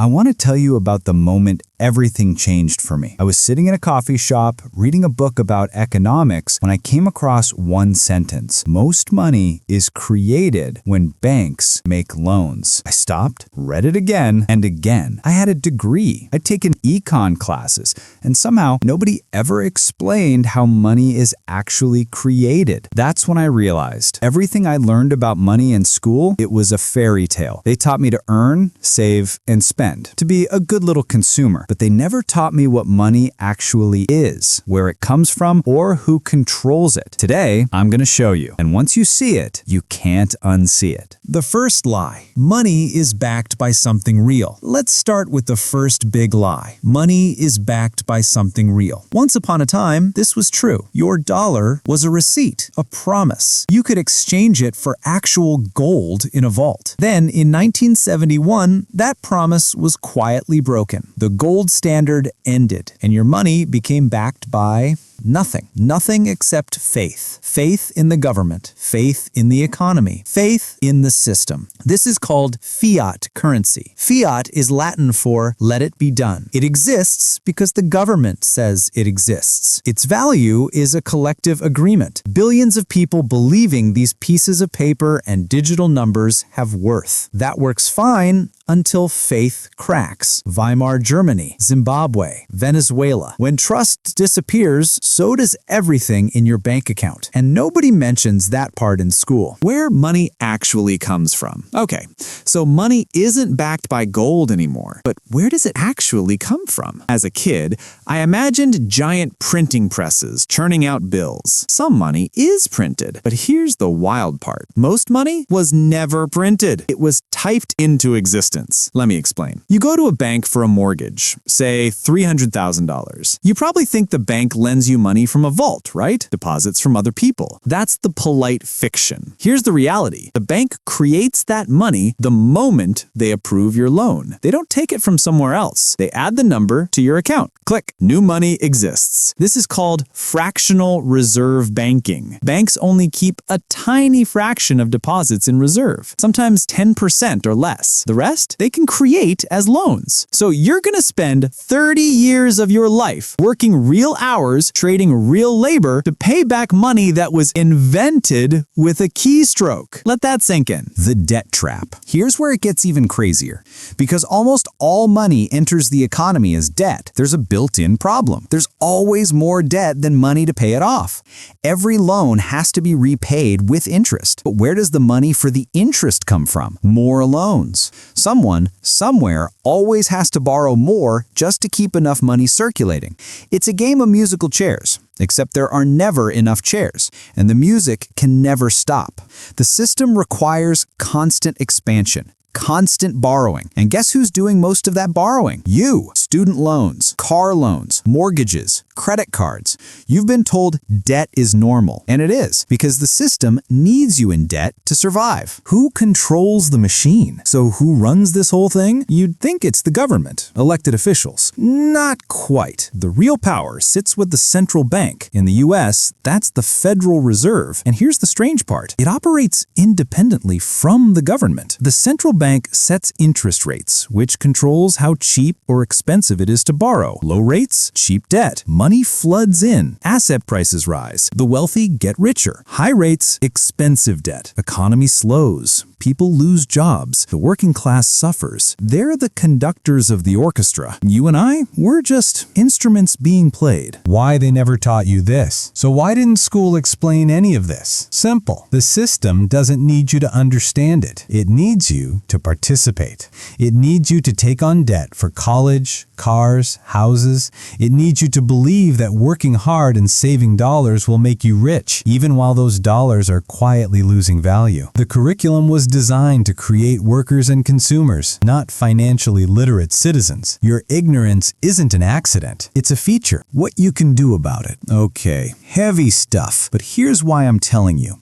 I want to tell you about the moment everything changed for me. I was sitting in a coffee shop reading a book about economics when I came across one sentence. Most money is created when banks make loans. I stopped, read it again and again. I had a degree. I'd taken econ classes, and somehow nobody ever explained how money is actually created. That's when I realized everything I learned about money in school, it was a fairy tale. They taught me to earn, save, and spend, to be a good little consumer. But they never taught me what money actually is, where it comes from, or who controls it. Today, I'm going to show you. And once you see it, you can't unsee it. The first lie. Money is backed by something real. Let's start with the first big lie. Money is backed by something real. Once upon a time, this was true. Your dollar was a receipt, a promise. You could exchange it for actual gold in a vault. Then, in 1971, that promise was quietly broken. The gold standard ended, and your money became backed by nothing. Nothing except faith. Faith in the government. Faith in the economy. Faith in the system. This is called fiat currency. Fiat is Latin for let it be done. It exists because the government says it exists. Its value is a collective agreement. Billions of people believing these pieces of paper and digital numbers have worth. That works fine until faith cracks. Weimar Germany, Zimbabwe, Venezuela. When trust disappears, so does everything in your bank account. And nobody mentions that part in school. Where money actually comes from. Okay, so money isn't backed by gold anymore. But where does it actually come from? As a kid, I imagined giant printing presses churning out bills. Some money is printed. But here's the wild part. Most money was never printed. It was typed into existence. Let me explain. You go to a bank for a mortgage, say $300,000. You probably think the bank lends you money from a vault, right? Deposits from other people. That's the polite fiction. Here's the reality. The bank creates that money the moment they approve your loan. They don't take it from somewhere else. They add the number to your account. Click. New money exists. This is called fractional reserve banking. Banks only keep a tiny fraction of deposits in reserve, sometimes 10% or less. The rest, they can create as loans. So you're going to spend 30 years of your life working real hours, trading real labor to pay back money that was invented with a keystroke. Let that sink in. The debt trap. Here's where it gets even crazier. Because almost all money enters the economy as debt, there's a built-in problem. There's always more debt than money to pay it off. Every loan has to be repaid with interest. But where does the money for the interest come from? More loans. Someone, somewhere, always has to borrow more just to keep enough money circulating. It's a game of musical chairs. Except there are never enough chairs, and the music can never stop. The system requires constant expansion, constant borrowing. And guess who's doing most of that borrowing? You. Student loans, car loans, mortgages, credit cards. You've been told debt is normal, and it is, because the system needs you in debt to survive. Who controls the machine? So who runs this whole thing? You'd think it's the government, elected officials. Not quite. The real power sits with the central bank. In the US, that's the Federal Reserve. And here's the strange part. It operates independently from the government. The central bank sets interest rates, which controls how cheap or expensive it is to borrow. Low rates, cheap debt. Money floods in. Asset prices rise. The wealthy get richer. High rates, expensive debt. Economy slows. People lose jobs. The working class suffers. They're the conductors of the orchestra. You and I, we're just instruments being played. Why they never taught you this? So why didn't school explain any of this? Simple. The system doesn't need you to understand it. It needs you to participate. It needs you to take on debt for college, cars, houses. It needs you to believe that working hard and saving dollars will make you rich, even while those dollars are quietly losing value. The curriculum was designed to create workers and consumers, not financially literate citizens. Your ignorance isn't an accident. It's a feature. What you can do about it. Okay, heavy stuff, but here's why I'm telling you.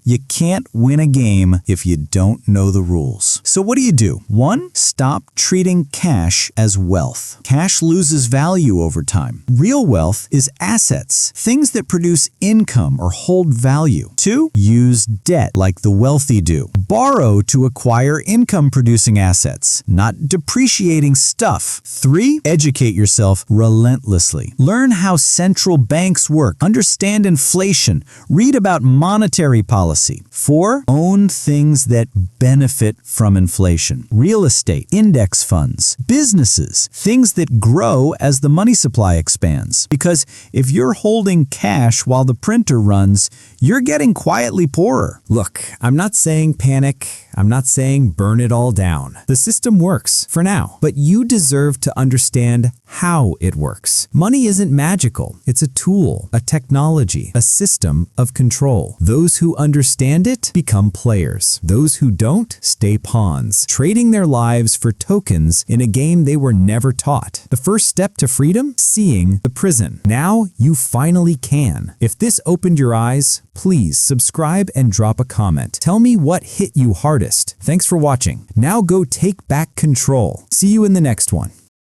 You can't win a game if you don't know the rules. So what do? 1. Stop treating cash as wealth. Cash loses value over time. Real wealth is assets, things that produce income or hold value. 2. Use debt like the wealthy do. Borrow to acquire income-producing assets, not depreciating stuff. 3. Educate yourself relentlessly. Learn how central banks work. Understand inflation. Read about monetary policy. 4. Own things that benefit from inflation. Real estate, index funds, businesses, things that grow as the money supply expands. Because if you're holding cash while the printer runs, you're getting quietly poorer. Look, I'm not saying panic. I'm not saying burn it all down. The system works for now, but you deserve to understand how it works. Money isn't magical. It's a tool, a technology, a system of control. Those who understand it become players. Those who don't stay pawns, trading their lives for tokens in a game they were never taught. The first step to freedom? Seeing the prison. Now you finally can. If this opened your eyes, please subscribe and drop a comment. Tell me what hit you hardest. Thanks for watching. Now go take back control. See you in the next one.